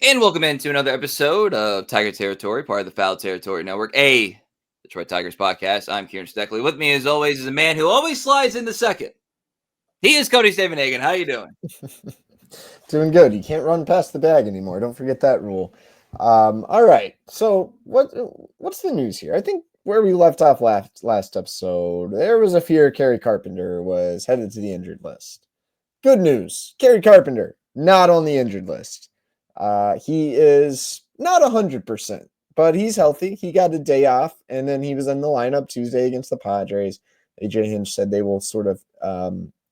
And welcome into another episode of Tiger Territory, part of the Foul Territory Network, a Detroit Tigers podcast. I'm Kieran Steckley. With me, as always, is a man who always slides in the second. He is Cody Stavenhagen. How you doing? Doing good. You can't run past the bag anymore. Don't forget that rule. All right. So what's the news here? I think where we left off last episode, there was a fear Kerry Carpenter was headed to the injured list. Good news. Kerry Carpenter not on the injured list. He is not 100%, but he's healthy. He got a day off, and then he was in the lineup Tuesday against the Padres. AJ Hinch said they will sort of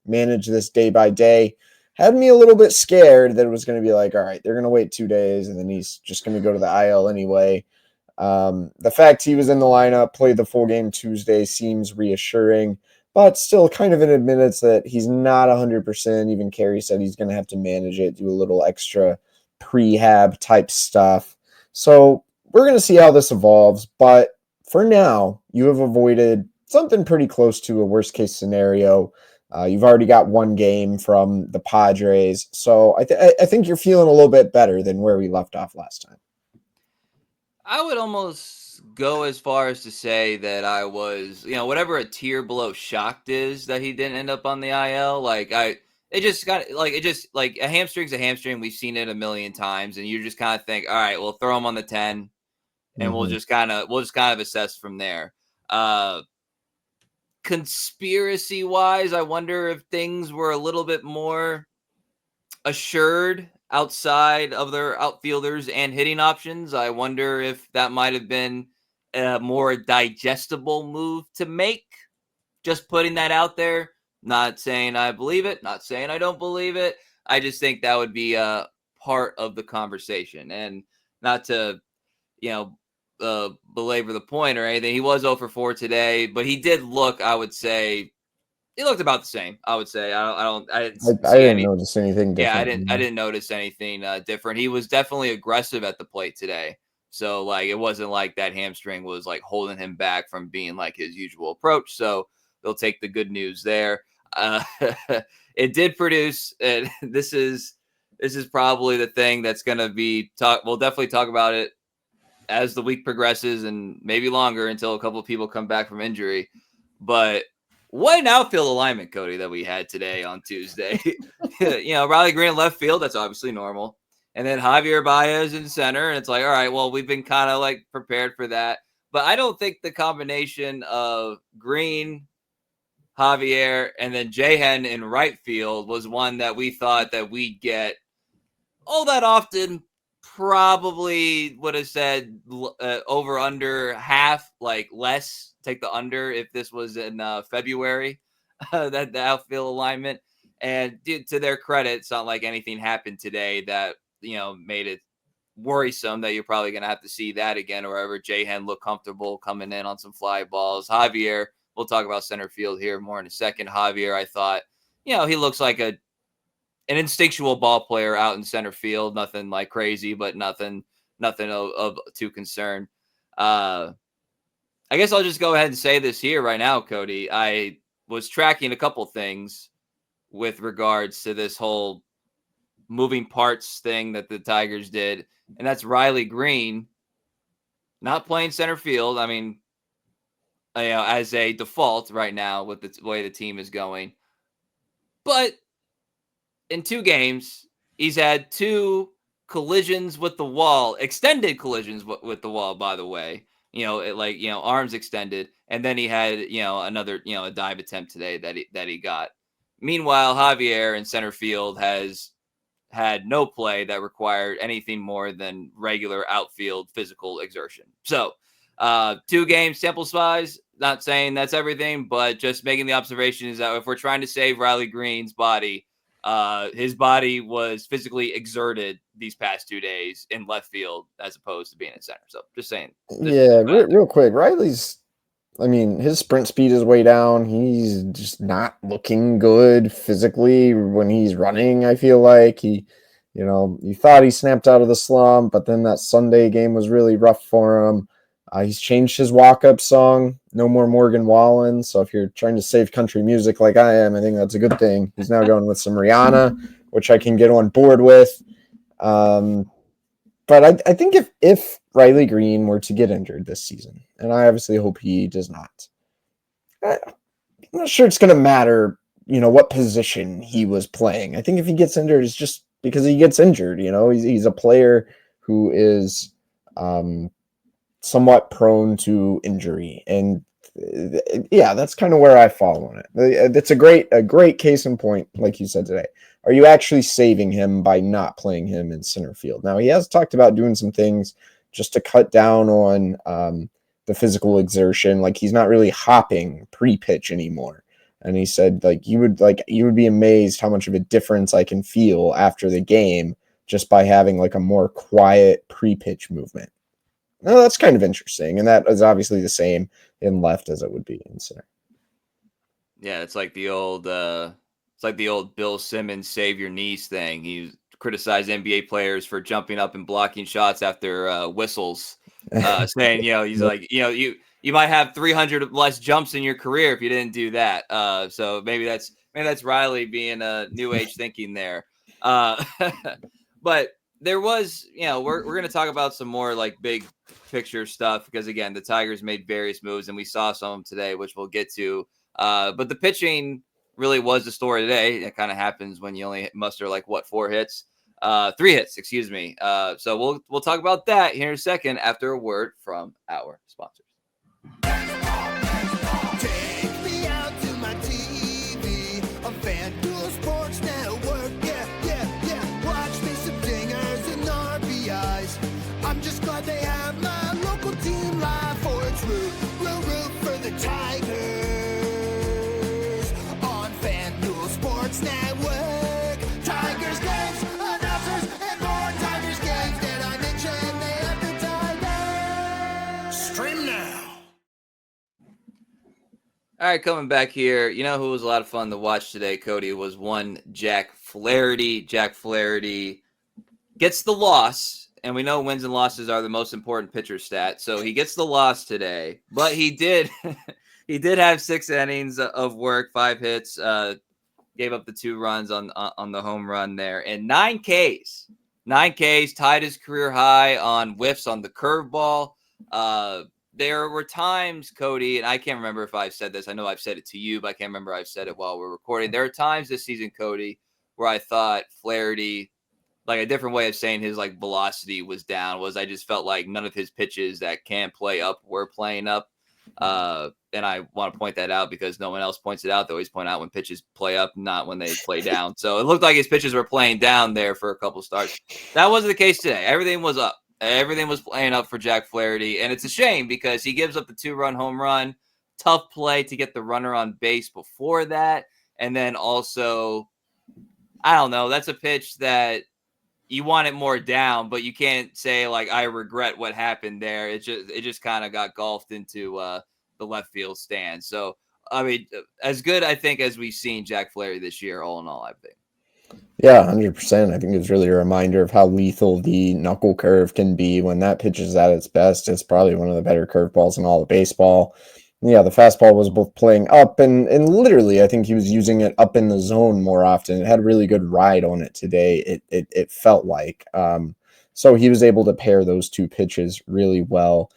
manage this day by day. Had me a little bit scared that it was going to be like, all right, they're going to wait 2 days, and then he's just going to go to the IL anyway. The fact he was in the lineup, played the full game Tuesday, seems reassuring, but still kind of admits that he's not 100%. Even Kerry said he's going to have to manage it, do a little extra prehab type stuff. So we're going to see how this evolves, but for now, you have avoided something pretty close to a worst case scenario. You've already got one game from the Padres, so I think you're feeling a little bit better than where we left off last time. I would almost go as far as to say that I was, whatever a tier below shocked is that he didn't end up on the IL. A hamstring's a hamstring. We've seen it a million times, and you just kind of think, all right, we'll throw him on the 10, and we'll just kind of assess from there. Conspiracy wise, I wonder if things were a little bit more assured outside of their outfielders and hitting options. I wonder if that might have been a more digestible move to make. Just putting that out there. Not saying I believe it, not saying I don't believe it. I just think that would be a part of the conversation. And not to, belabor the point or anything. He was 0 for 4 today, but he did look, I would say, he looked about the same. I would say I didn't notice anything different. Yeah, I didn't notice anything different. He was definitely aggressive at the plate today. So it wasn't like that hamstring was holding him back from being his usual approach. So they'll take the good news there. It did produce. This is probably the thing that's going to be We'll definitely talk about it as the week progresses and maybe longer until a couple of people come back from injury. But what an outfield alignment, Cody, that we had today on Tuesday. Riley Green left field. That's obviously normal. And then Javier Baez in center. And it's all right, well, we've been kind of prepared for that. But I don't think the combination of Green, Javier, and then Jahan in right field was one that we thought that we'd get all that often. Probably would have said over under half, less. Take the under if this was in February, that the outfield alignment. And to their credit, it's not like anything happened today that made it worrisome that you're probably going to have to see that again or wherever. Jahan looked comfortable coming in on some fly balls. Javier, we'll talk about center field here more in a second. Javier, I thought, he looks like an instinctual ball player out in center field. Nothing crazy, but nothing of too concerned. I guess I'll just go ahead and say this here right now, Cody. I was tracking a couple things with regards to this whole moving parts thing that the Tigers did, and that's Riley Green not playing center field. I mean, as a default right now with the way the team is going. But in 2 games, he's had 2 collisions with the wall, extended collisions with the wall, by the way, arms extended. And then he had, another, a dive attempt today that he got. Meanwhile, Javier in center field has had no play that required anything more than regular outfield physical exertion. So 2 games sample size, not saying that's everything, but just making the observation is that if we're trying to save Riley Green's body, his body was physically exerted these past 2 days in left field as opposed to being in center. So just saying. Real quick. Riley's, his sprint speed is way down. He's just not looking good physically when he's running. I feel like you thought he snapped out of the slump, but then that Sunday game was really rough for him. He's changed his walk-up song, No More Morgan Wallen. So if you're trying to save country music like I am, I think that's a good thing. He's now going with some Rihanna, which I can get on board with. but I think if Riley Green were to get injured this season, and I obviously hope he does not, I'm not sure it's going to matter, what position he was playing. I think if he gets injured, it's just because he gets injured. He's a player who is somewhat prone to injury, and yeah, that's kind of where I fall on it. It's a great case in point, like you said today. Are you actually saving him by not playing him in center field? Now, he has talked about doing some things just to cut down on the physical exertion. Like, he's not really hopping pre-pitch anymore. And he said, you would be amazed how much of a difference I can feel after the game just by having like a more quiet pre-pitch movement. Well, that's kind of interesting, and that is obviously the same in left as it would be in center. Yeah, it's like the old Bill Simmons save your knees thing. He criticized NBA players for jumping up and blocking shots after whistles, saying, he's like, you might have 300 less jumps in your career if you didn't do that. So maybe that's Riley being a new age thinking there. But there was, we're going to talk about some more like big picture stuff because again, the Tigers made various moves and we saw some of them today, which we'll get to. But the pitching really was the story today. It kind of happens when you only muster 3 hits, excuse me. So we'll talk about that here in a second after a word from our sponsors. Take me out to my TV, a FanDuel Sports Network. Yeah. Watch me some dingers and RBIs. I'm just glad they have my local team live for its root for the Tigers on FanDuel Sports Network. Tigers games, announcers, and more Tigers games. Did I mention they have the Tigers? Stream now. All right, coming back here. You know who was a lot of fun to watch today, Cody, was one Jack Flaherty. Jack Flaherty gets the loss, and we know wins and losses are the most important pitcher stat. So he gets the loss today, but he did have 6 innings of work, 5 hits, gave up the 2 runs on the home run there, and 9 Ks. 9 Ks, tied his career high on whiffs on the curveball. There were times, Cody, and I can't remember if I've said this. I know I've said it to you, but I can't remember I've said it while we're recording. There are times this season, Cody, where I thought Flaherty, like a different way of saying his like velocity was down, was I just felt like none of his pitches that can play up were playing up. And I want to point that out because no one else points it out. They always point out when pitches play up, not when they play down. So it looked like his pitches were playing down there for a couple starts. That wasn't the case today. Everything was up. Everything was playing up for Jack Flaherty, and it's a shame because he gives up the 2-run home run. Tough play to get the runner on base before that, and then also, I don't know, that's a pitch that you want it more down, but you can't say like I regret what happened there. It just kind of got golfed into the left field stand. So I mean, as good I think as we've seen Jack Flaherty this year, all in all, I think. Yeah, 100%. I think it's really a reminder of how lethal the knuckle curve can be when that pitch is at its best. It's probably one of the better curveballs in all of baseball. Yeah, the fastball was both playing up and literally I think he was using it up in the zone more often. It had a really good ride on it today. It felt like. So he was able to pair those 2 pitches really well.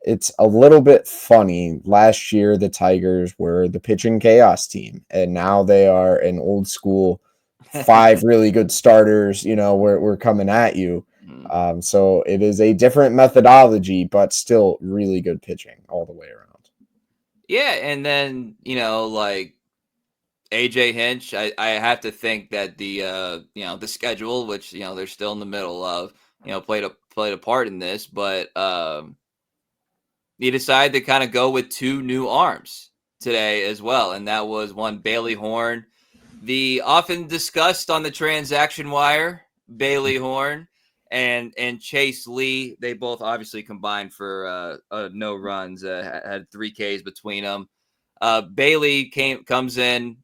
It's a little bit funny. Last year, the Tigers were the pitching chaos team, and now they are an old school 5 really good starters. We're coming at you. So it is a different methodology, but still really good pitching all the way around. Yeah, and then like AJ Hinch, I have to think that the the schedule, which they're still in the middle of, played a part in this, but he decided to kind of go with 2 new arms today as well, and that was one Bailey Horn, the often discussed on the transaction wire Bailey Horn, and Chase Lee. They both obviously combined for no runs, had 3 Ks between them. Bailey comes in.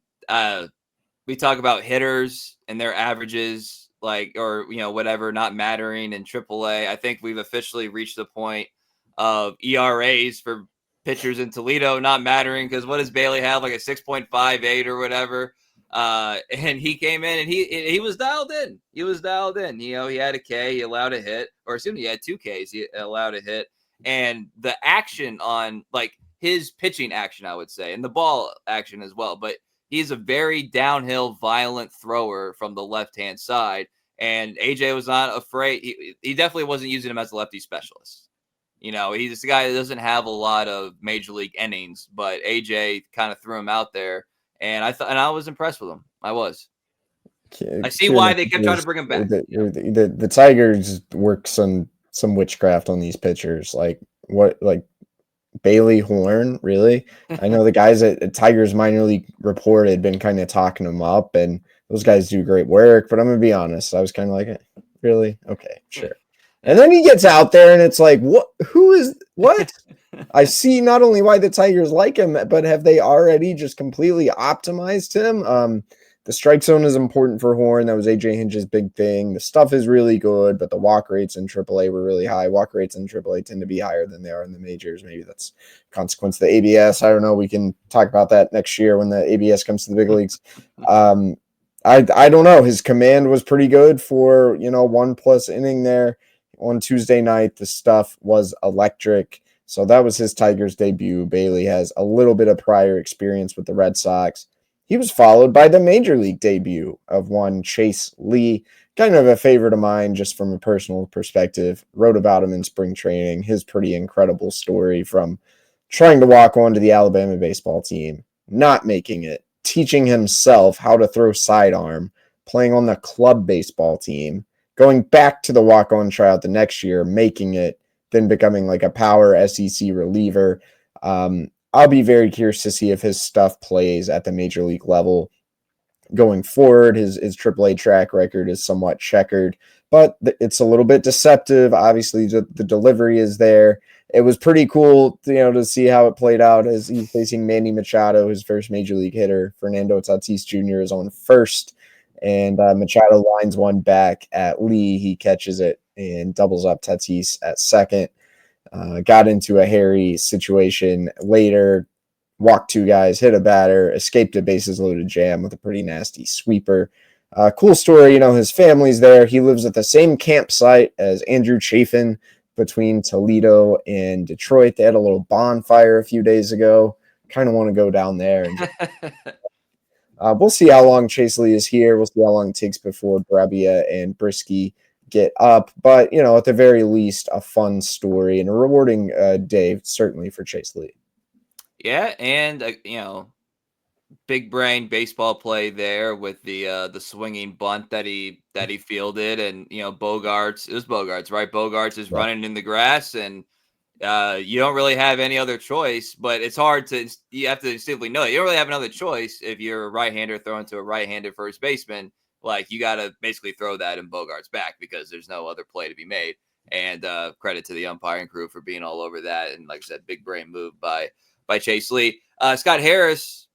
We talk about hitters and their averages, whatever, not mattering in AAA. I think we've officially reached the point of ERAs for pitchers in Toledo not mattering because what does Bailey have, like a 6.58 or whatever? And he came in and he was dialed in. He was dialed in. He had a K, he allowed a hit, or excuse me, he had 2 Ks, he allowed a hit. And the action on like his pitching action, I would say, and the ball action as well. But he's a very downhill, violent thrower from the left-hand side. And AJ was not afraid. He definitely wasn't using him as a lefty specialist. He's a guy that doesn't have a lot of major league innings, but AJ kind of threw him out there. And I was impressed with him. I was. I see why they kept trying to bring him back. The Tigers work some witchcraft on these pitchers. Like what? Like Bailey Horn, really? I know the guys at Tigers minor league report had been kind of talking him up, and those guys do great work. But I'm gonna be honest, I was kind of like, really? Okay, sure. And then he gets out there, and it's like, what? Who is what? I see not only why the Tigers like him, but have they already just completely optimized him? The strike zone is important for Horn. That was AJ Hinch's big thing. The stuff is really good, but the walk rates in AAA were really high. Walk rates in AAA tend to be higher than they are in the majors. Maybe that's a consequence of the ABS. I don't know. We can talk about that next year when the ABS comes to the big leagues. I don't know. His command was pretty good for 1+ inning there on Tuesday night. The stuff was electric. So that was his Tigers debut. Bailey has a little bit of prior experience with the Red Sox. He was followed by the major league debut of one Chase Lee, kind of a favorite of mine just from a personal perspective. Wrote about him in spring training, his pretty incredible story from trying to walk onto the Alabama baseball team, not making it, teaching himself how to throw sidearm, playing on the club baseball team, going back to the walk-on tryout the next year, making it, then becoming like a power SEC reliever. I'll be very curious to see if his stuff plays at the major league level going forward. His AAA track record is somewhat checkered, but it's a little bit deceptive. Obviously, the delivery is there. It was pretty cool, to see how it played out as he's facing Manny Machado, his first major league hitter. Fernando Tatis Jr. is on first, and Machado lines one back at Lee. He catches it and doubles up Tatis at second. Got into a hairy situation later, walked 2 guys, hit a batter, escaped a bases loaded jam with a pretty nasty sweeper. Cool story, his family's there. He lives at the same campsite as Andrew Chafin between Toledo and Detroit. They had a little bonfire a few days ago. Kind of want to go down there. And we'll see how long Chase Lee is here. We'll see how long it takes before Brebia and Brisky get up, but at the very least, a fun story and a rewarding day, certainly for Chase Lee. Yeah, and big brain baseball play there with the swinging bunt that he fielded, and Bogarts. It was Bogarts, right? Bogarts is running in the grass, and you don't really have any other choice. But it's hard to you have to simply know that you don't really have another choice if you're a right-hander throwing to a right-handed first baseman. Like, you got to basically throw that in Bogart's back because there's no other play to be made. And credit to the umpiring crew for being all over that. And like I said, big brain move by Chase Lee. Scott Harris,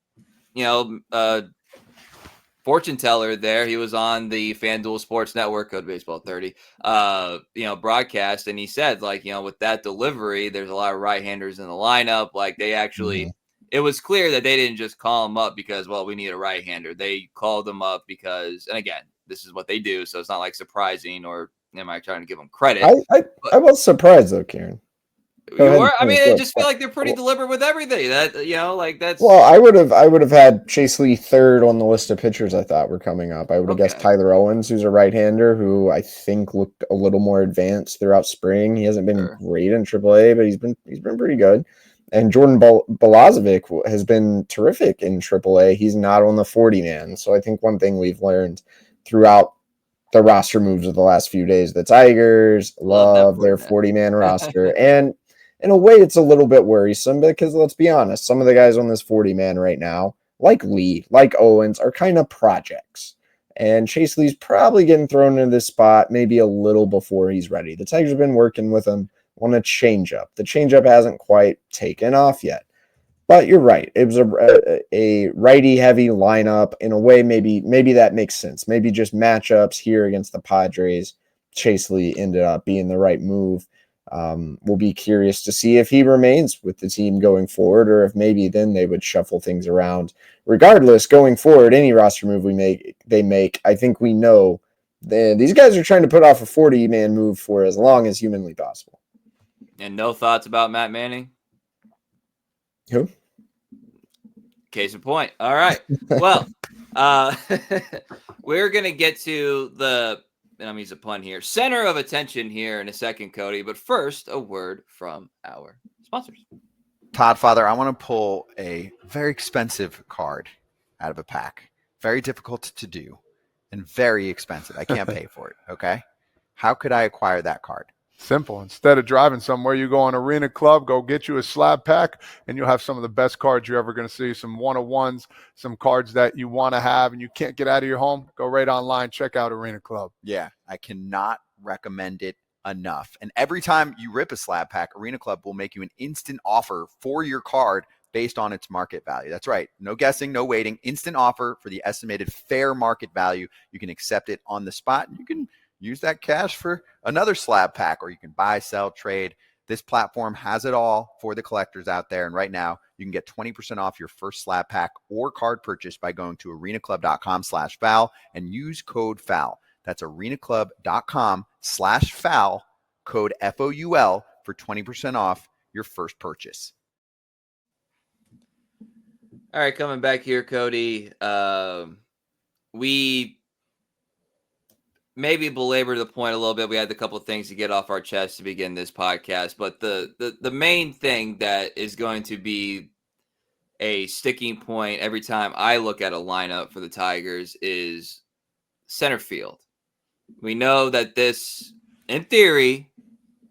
fortune teller there. He was on the FanDuel Sports Network, Code Baseball 30, broadcast. And he said, with that delivery, there's a lot of right-handers in the lineup. Like, they actually it was clear that they didn't just call him up because, we need a right-hander. They called him up because, and again, this is what they do, so it's not like surprising or am I trying to give them credit? I was surprised though, Kieran. You were? I mean, I just feel like they're pretty deliberate with everything. That that's. Well, I would have had Chase Lee third on the list of pitchers I thought were coming up. I would have guessed Tyler Owens, who's a right-hander who I think looked a little more advanced throughout spring. He hasn't been great in AAA, but he's been pretty good. And Jordan Balazovic has been terrific in AAA. He's not on the 40-man. So I think one thing we've learned throughout the roster moves of the last few days, the Tigers love their 40-man roster. And in a way, it's a little bit worrisome because, let's be honest, some of the guys on this 40-man right now, like Lee, like Owens, are kind of projects. And Chase Lee's probably getting thrown into this spot maybe a little before he's ready. The Tigers have been working with him on a changeup. The changeup hasn't quite taken off yet. But you're right. It was a righty-heavy lineup. In a way, maybe that makes sense. Maybe just matchups here against the Padres. Chase Lee ended up being the right move. We'll be curious to see if he remains with the team going forward, or if maybe then they would shuffle things around. Regardless, going forward, any roster move they make, I think we know these guys are trying to put off a 40-man move for as long as humanly possible. And no thoughts about Matt Manning? Who? Case in point. All right. Well, we're going to get to the, and I'm using a pun here, center of attention here in a second, Cody. But first, a word from our sponsors. Podfather, I want to pull a very expensive card out of a pack. Very difficult to do and very expensive. I can't pay for it. Okay. How could I acquire that card? Simple. Instead of driving somewhere, you go on Arena Club, go get you a slab pack, and you'll have some of the best cards you're ever going to see. Some one-of-ones, some cards that you want to have and you can't get out of your home. Go right online, check out Arena Club. Yeah, I cannot recommend it enough. And every time you rip a slab pack, Arena Club will make you an instant offer for your card based on its market value. That's right. No guessing, no waiting. Instant offer for the estimated fair market value. You can accept it on the spot. You can use that cash for another slab pack, or you can buy, sell, trade. This platform has it all for the collectors out there. And right now, you can get 20% off your first slab pack or card purchase by going to arenaclub.com/foul and use code FOUL. That's arenaclub.com/foul, code FOUL for 20% off your first purchase. All right, coming back here, Cody. We maybe belabor the point a little bit. We had a couple of things to get off our chest to begin this podcast, but the main thing that is going to be a sticking point every time I look at a lineup for the Tigers is center field. We know that this, in theory,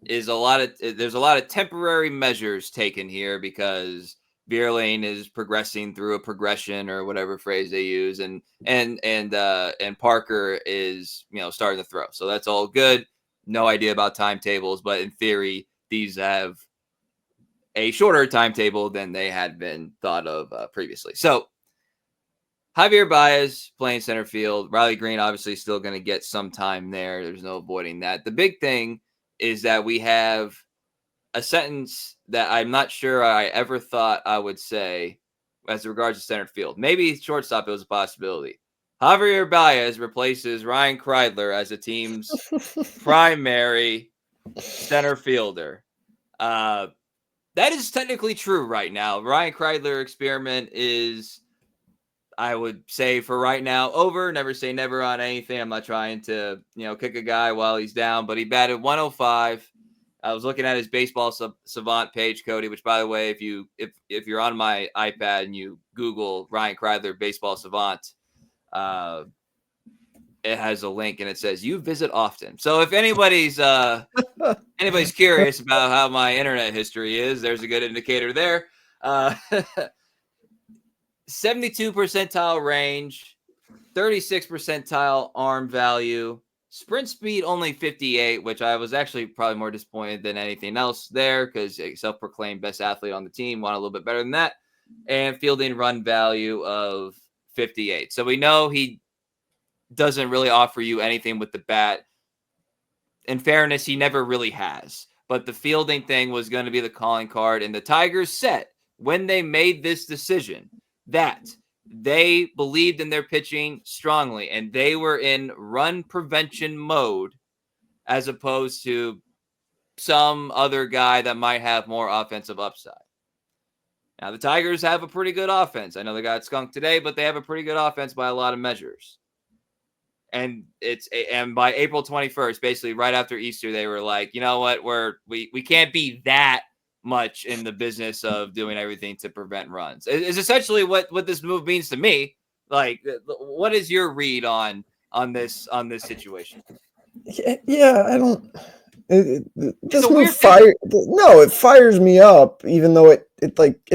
is there's a lot of temporary measures taken here because Bierlane is progressing through a progression or whatever phrase they use, and Parker is starting to throw. So that's all good. No idea about timetables, but in theory, these have a shorter timetable than they had been thought of previously. So Javier Baez playing center field. Riley Green obviously still going to get some time there. There's no avoiding that. The big thing is that we have a sentence that I'm not sure I ever thought I would say as regards to center field. Maybe shortstop, it was a possibility. Javier Baez replaces Ryan Kreidler as the team's primary center fielder. That is technically true right now. Ryan Kreidler experiment is, I would say for right now, over. Never say never on anything. I'm not trying to, kick a guy while he's down, but he batted 105. I was looking at his baseball savant page, Cody, which, by the way, if you're on my iPad and you Google Ryan Kreidler baseball savant, it has a link and it says you visit often. So if anybody's curious about how my internet history is, there's a good indicator there. 72 percentile range, 36 percentile arm value. Sprint speed only 58, which I was actually probably more disappointed than anything else there because self-proclaimed best athlete on the team, want a little bit better than that. And fielding run value of 58. So we know he doesn't really offer you anything with the bat. In fairness, he never really has. But the fielding thing was going to be the calling card. And the Tigers said when they made this decision that they believed in their pitching strongly, and they were in run prevention mode as opposed to some other guy that might have more offensive upside. Now, the Tigers have a pretty good offense. I know they got skunked today, but they have a pretty good offense by a lot of measures. And by April 21st, basically right after Easter, they were like, you know what, we can't be that much in the business of doing everything to prevent runs. It's essentially what this move means to me. Like, what is your read on this situation? Yeah, I don't. This move it fires me up, even though it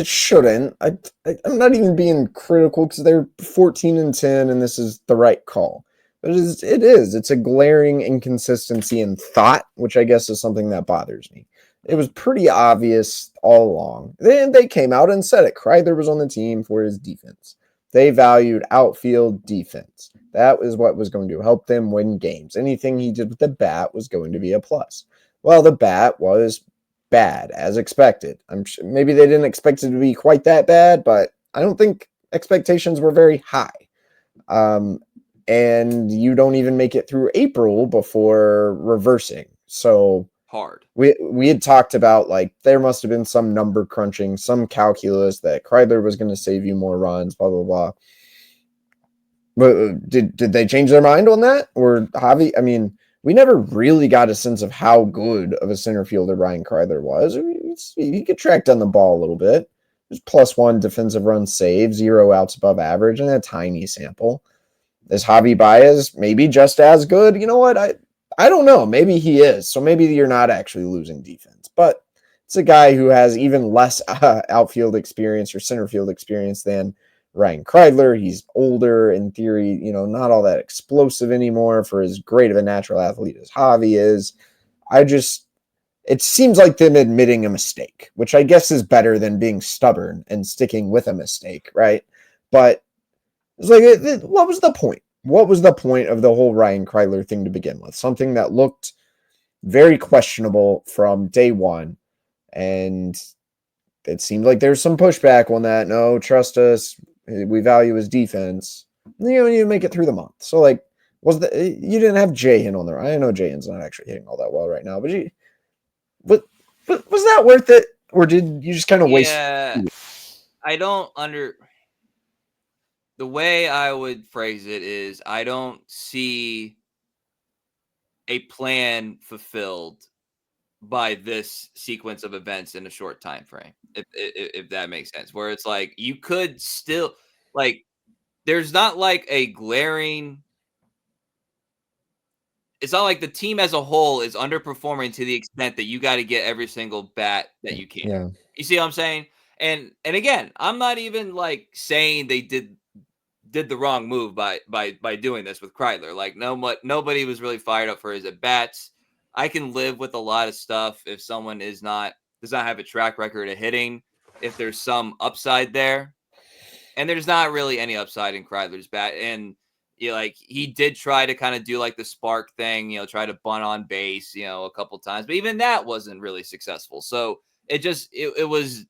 shouldn't. I'm not even being critical because they're 14-10, and this is the right call. But it's a glaring inconsistency in thought, which I guess is something that bothers me. It was pretty obvious all along. Then they came out and said it. Kreidler was on the team for his defense. They valued outfield defense. That was what was going to help them win games. Anything he did with the bat was going to be a plus. Well, the bat was bad as expected. I'm sure maybe they didn't expect it to be quite that bad, but I don't think expectations were very high. And you don't even make it through April before reversing. So Hard. we had talked about like there must have been some number crunching, some calculus that Kreidler was going to save you more runs, blah blah blah. But did they change their mind on that? Or Javi? I mean, we never really got a sense of how good of a center fielder Ryan Kreidler was. He could track down the ball a little bit. There's +1 defensive run save, 0 outs above average, and a tiny sample. Is Javi Baez maybe just as good? You know what? I don't know. Maybe he is. So maybe you're not actually losing defense. But it's a guy who has even less outfield experience or center field experience than Ryan Kreidler. He's older in theory, not all that explosive anymore for as great of a natural athlete as Javi is. It seems like them admitting a mistake, which I guess is better than being stubborn and sticking with a mistake, right? But it's like, what was the point? What was the point of the whole Ryan Kreidler thing to begin with? Something that looked very questionable from day one. And it seemed like there's some pushback on that. No, trust us. We value his defense. You make it through the month. So, like, you didn't have Jahan on there. I know Jahan's not actually hitting all that well right now, but was that worth it? Or did you just kind of waste? Yeah, I don't the way I would phrase it is I don't see a plan fulfilled by this sequence of events in a short time frame, if that makes sense, where it's like you could still there's not like a glaring, it's not like the team as a whole is underperforming to the extent that you got to get every single bat that you can. Yeah. You see what I'm saying? And again, I'm not even like saying they did the wrong move by doing this with Kreidler. Like nobody was really fired up for his at bats. I can live with a lot of stuff if someone does not have a track record of hitting, if there's some upside there. And there's not really any upside in Kreidler's bat. And he did try to kind of do like the spark thing, try to bunt on base, a couple times, but even that wasn't really successful. So it was,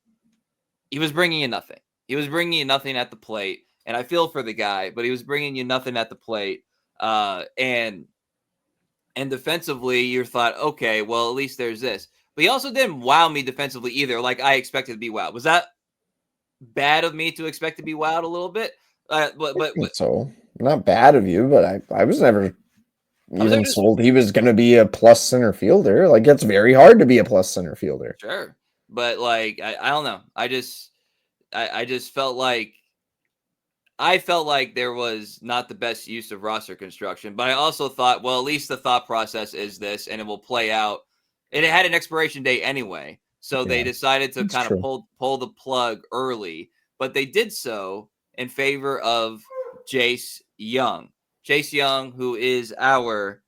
he was bringing you nothing. He was bringing you nothing at the plate. And I feel for the guy, but he was bringing you nothing at the plate. And defensively, you thought, okay, well, at least there's this. But he also didn't wow me defensively either. Like I expected to be wowed. Was that bad of me to expect to be wowed a little bit? But so not bad of you, but I was never even just sold he was going to be a plus center fielder. Like it's very hard to be a plus center fielder. Sure, but like I don't know. I just felt like there was not the best use of roster construction, but I also thought, well, at least the thought process is this, and it will play out. And it had an expiration date anyway, so they decided to kind of pull the plug early, but they did so in favor of Jace Jung. Jace Jung, who is our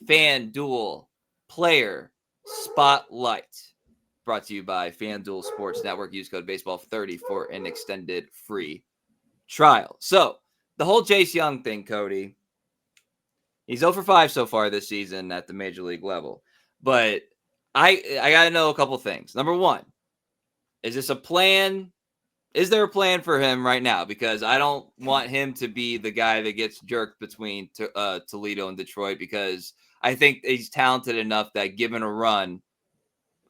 FanDuel player spotlight, brought to you by FanDuel Sports Network. Use code BASEBALL30 for an extended free trial. So the whole Jace Jung thing, Cody, he's 0 for 5 so far this season at the major league level. But I got to know a couple things. Number one, is this a plan? Is there a plan for him right now? Because I don't want him to be the guy that gets jerked between Toledo and Detroit, because I think he's talented enough that given a run,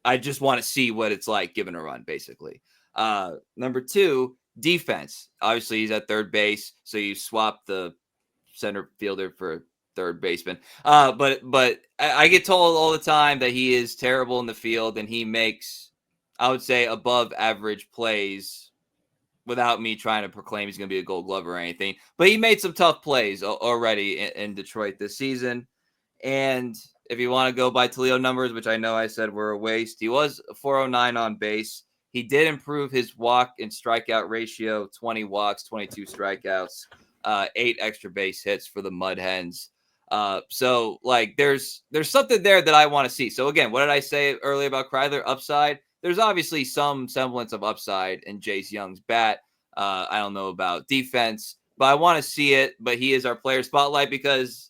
I just want to see what it's like given a run, basically. Number two, defense. Obviously, he's at third base, so you swap the center fielder for third baseman. But I get told all the time that he is terrible in the field, and he makes, I would say, above average plays without me trying to proclaim he's going to be a Gold Glove or anything. But he made some tough plays already in Detroit this season. And if you want to go by Toledo numbers, which I know I said were a waste, he was 409 on base. He did improve his walk and strikeout ratio, 20 walks, 22 strikeouts, 8 extra base hits for the Mud Hens. So like there's something there that I want to see. So again, what did I say earlier about Kreidler? Upside. There's obviously some semblance of upside in Jace Jung's bat. I don't know about defense, but I want to see it. But he is our player spotlight because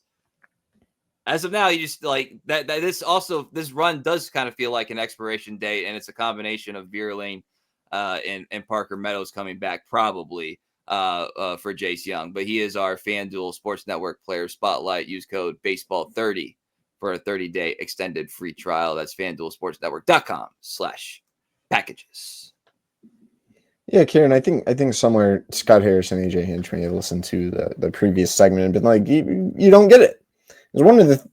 as of now, you just like that. This run does kind of feel like an expiration date, and it's a combination of Vierling and Parker Meadows coming back probably for Jace Jung. But he is our FanDuel Sports Network player spotlight. Use code baseball30 for a 30-day extended free trial. That's FanDuelSportsNetwork.com/packages. Yeah, Kieran, I think somewhere Scott Harrison, AJ Hinch may have listened to the previous segment and been like, you don't get it. Because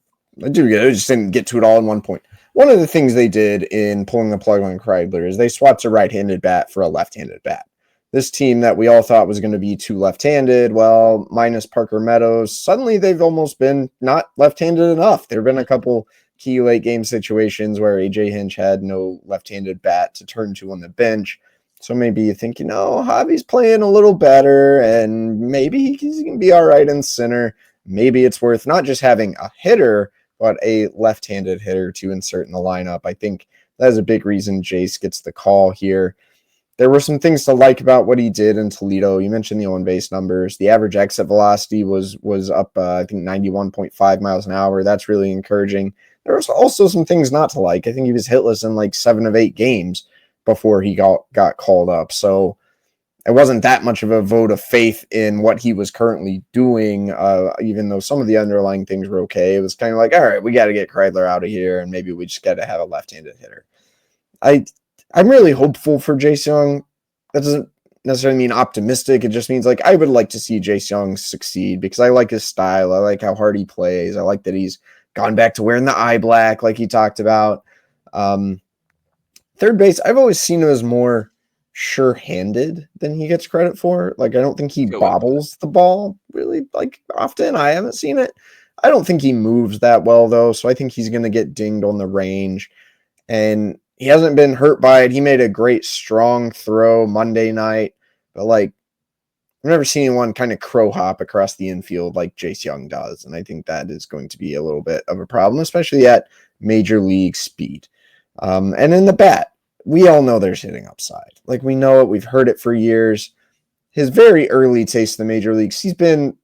I do get it, I just didn't get to it all in one point. One of the things they did in pulling the plug on Kreidler is they swapped a right-handed bat for a left-handed bat. This team that we all thought was going to be too left-handed, well, minus Parker Meadows, suddenly they've almost been not left-handed enough. There have been a couple key late-game situations where AJ Hinch had no left-handed bat to turn to on the bench. So maybe you think, Javi's playing a little better, and maybe he's going to be all right in center. Maybe it's worth not just having a hitter, but a left-handed hitter to insert in the lineup. I think that is a big reason Jace gets the call here. There were some things to like about what he did in Toledo. You mentioned the on-base numbers. The average exit velocity was up, I think, 91.5 miles an hour. That's really encouraging. There was also some things not to like. I think he was hitless in like 7 of 8 games before he got called up. So it wasn't that much of a vote of faith in what he was currently doing, even though some of the underlying things were okay. It was kind of like, all right, we got to get Kreidler out of here, and maybe we just got to have a left-handed hitter. I'm really hopeful for Jace Jung. That doesn't necessarily mean optimistic. It just means like I would like to see Jace Jung succeed because I like his style. I like how hard he plays. I like that he's gone back to wearing the eye black like he talked about. Third base, I've always seen him as more sure-handed than he gets credit for. Like, I don't think he bobbles the ball really like often. I haven't seen it. I don't think he moves that well though, so I think he's going to get dinged on the range. And he hasn't been hurt by it. He made a great strong throw Monday night, but like I've never seen anyone kind of crow hop across the infield like Jace Jung does, and I think that is going to be a little bit of a problem, especially at major league speed. And in the bat, we all know there's hitting upside. Like we know it. We've heard it for years. His very early taste of the major leagues, he's been,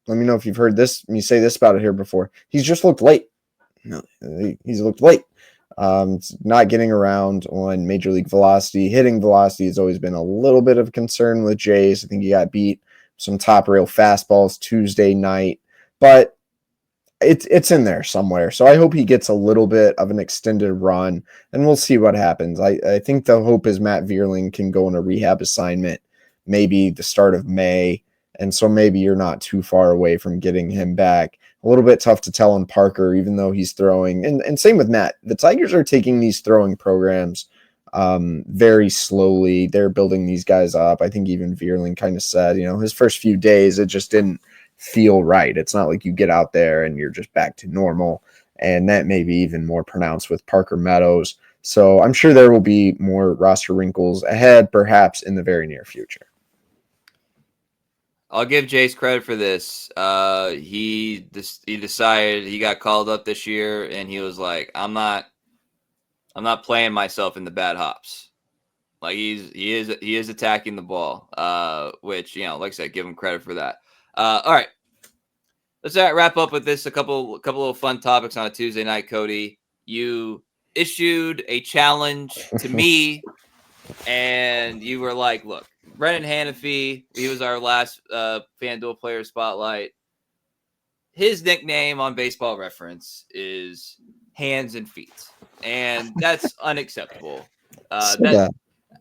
let me know if you've heard this, me say this about it here before. He's just looked late. No, he's looked late. Not getting around on major league velocity. Hitting velocity has always been a little bit of a concern with Jace. I think he got beat some top rail fastballs Tuesday night, but it's in there somewhere. So I hope he gets a little bit of an extended run, and we'll see what happens. I think the hope is Matt Vierling can go on a rehab assignment, maybe the start of May, and so maybe you're not too far away from getting him back. A little bit tough to tell on Parker, even though he's throwing, and same with Matt. The Tigers are taking these throwing programs very slowly. They're building these guys up. I think even Vierling kind of said, his first few days, it just didn't feel right. It's not like you get out there and you're just back to normal. And that may be even more pronounced with Parker Meadows. So I'm sure there will be more roster wrinkles ahead, perhaps in the very near future. I'll give Jace credit for this. He decided he got called up this year, and he was like, "I'm not playing myself in the bad hops." Like he is attacking the ball, which like I said, give him credit for that. All right, let's wrap up with this. A couple of fun topics on a Tuesday night. Cody, you issued a challenge to me, and you were like, "Look, Brenan Hanifee, he was our last FanDuel player spotlight. His nickname on Baseball Reference is Hands and Feet, and that's unacceptable."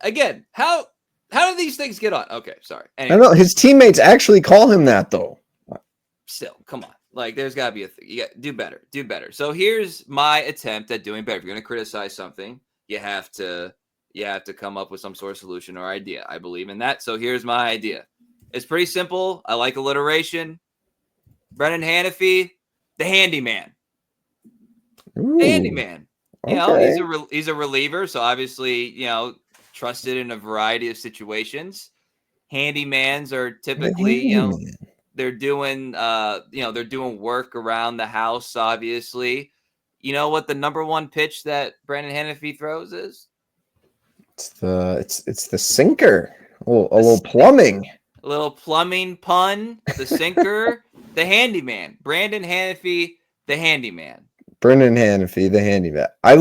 Again, how do these things get on? Okay, sorry. Anyway. I know his teammates actually call him that though. Still, come on. Like, there's got to be a thing. You got do better. So here's my attempt at doing better. If you're going to criticize something, you have to come up with some sort of solution or idea. I believe in that. So here's my idea. It's pretty simple. I like alliteration. Brenan Hanifee, the handyman. Ooh, the handyman. Okay. He's a reliever, so obviously, trusted in a variety of situations. Handymans are typically, they're doing work around the house, obviously. You know what the number one pitch that Brenan Hanifee throws is? It's the sinker. A little plumbing. A little plumbing pun. The sinker. The handyman. Brenan Hanifee, the handyman. Brenan Hanifee, the handyman. I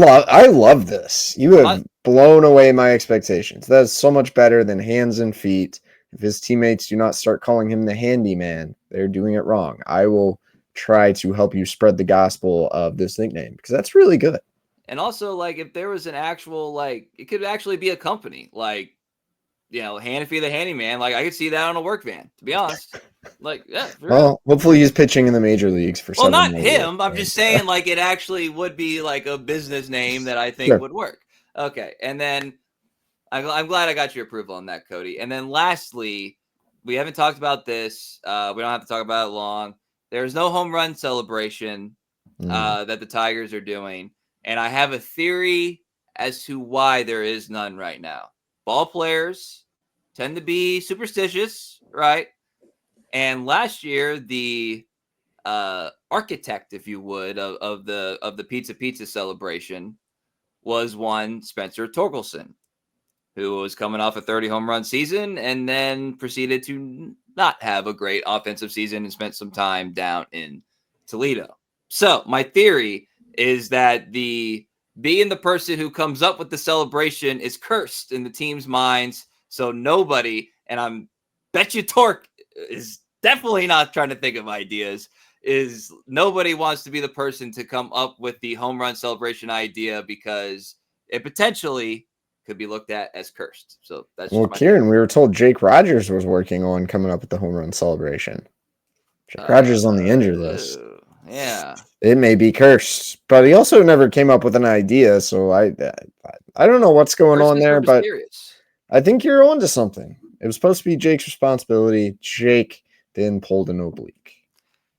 love this. You have blown away my expectations. That is so much better than hands and feet. If his teammates do not start calling him the handyman, they're doing it wrong. I will try to help you spread the gospel of this nickname because that's really good. And also, like, if there was an actual, like, it could actually be a company, like, Hanifee the handyman. Like, I could see that on a work van, to be honest. Like, yeah. Well, hopefully he's pitching in the major leagues for. Well, not him. I'm just saying, like, it actually would be like a business name that I think would work. Okay, and then I'm glad I got your approval on that, Cody. And then lastly, we haven't talked about this. We don't have to talk about it long. There's no home run celebration that the Tigers are doing. And I have a theory as to why there is none right now. Ball players tend to be superstitious, right? And last year, the architect, if you would, of the pizza celebration was one Spencer Torkelson, who was coming off a 30 home run season and then proceeded to not have a great offensive season and spent some time down in Toledo. So my theory is that being the person who comes up with the celebration is cursed in the team's minds. So nobody, and I'm bet you Torque is definitely not trying to think of ideas, is nobody wants to be the person to come up with the home run celebration idea because it potentially could be looked at as cursed. So that's Kieran, we were told Jake Rogers was working on coming up with the home run celebration. Jake Rogers on the injured list. Yeah, it may be cursed, but he also never came up with an idea. So I don't know what's going on there, but I think you're onto something. It was supposed to be Jake's responsibility. Jake then pulled an oblique.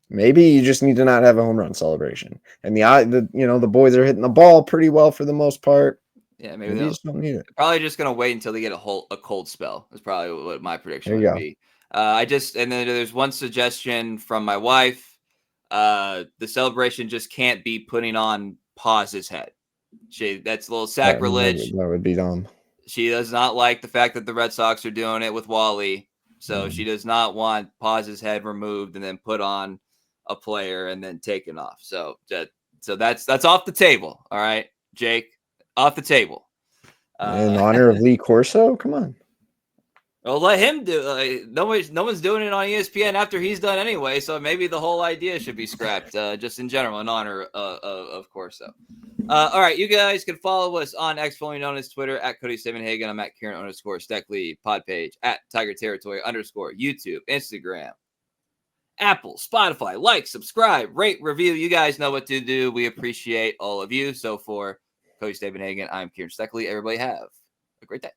Maybe you just need to not have a home run celebration. And the boys are hitting the ball pretty well for the most part. Yeah, maybe they just don't need it. Probably just gonna wait until they get a cold spell. That's probably what my prediction would be. And then there's one suggestion from my wife. The celebration just can't be putting on Paz's head. That's a little sacrilege. That would be dumb. She does not like the fact that the Red Sox are doing it with Wally. So she does not want Paz's head removed and then put on a player and then taken off. So that's off the table. All right, Jake. Off the table. In honor of Lee Corso? Come on. Well, let him do. No one's doing it on ESPN after he's done anyway. So maybe the whole idea should be scrapped, just in general, in honor of Corso. All right, you guys can follow us on X, formerly known as Twitter, at Cody Stavenhagen. I'm at Kieran _Steckley. Pod page at Tiger Territory _ YouTube, Instagram, Apple, Spotify. Like, subscribe, rate, review. You guys know what to do. We appreciate all of you. So for Cody Stavenhagen, I'm Kieran Steckley. Everybody have a great day.